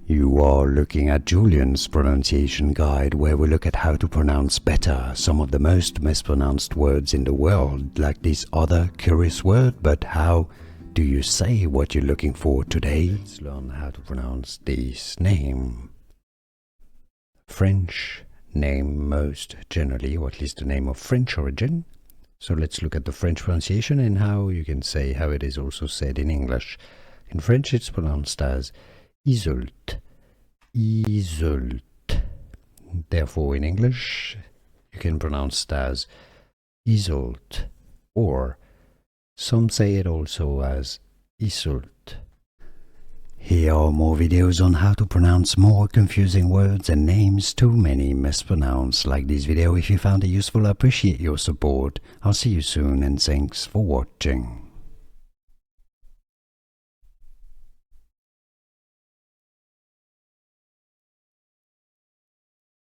You are looking at Julian's pronunciation guide, where we look at how to pronounce better some of the most mispronounced words in the world, like this other curious word. But how do you say what you're looking for today? Let's learn how to pronounce this name. French name most generally, or at least a name of French origin. So let's look at the French pronunciation and how you can say how it is also said in English. In French it's pronounced as Yseult, Yseult. Therefore in English you can pronounce it as Yseult, or some say it also as Yseult. Here are more videos on how to pronounce more confusing words and names too many mispronounced. Like this video if you found it useful. I appreciate your support. I'll see you soon and thanks for watching.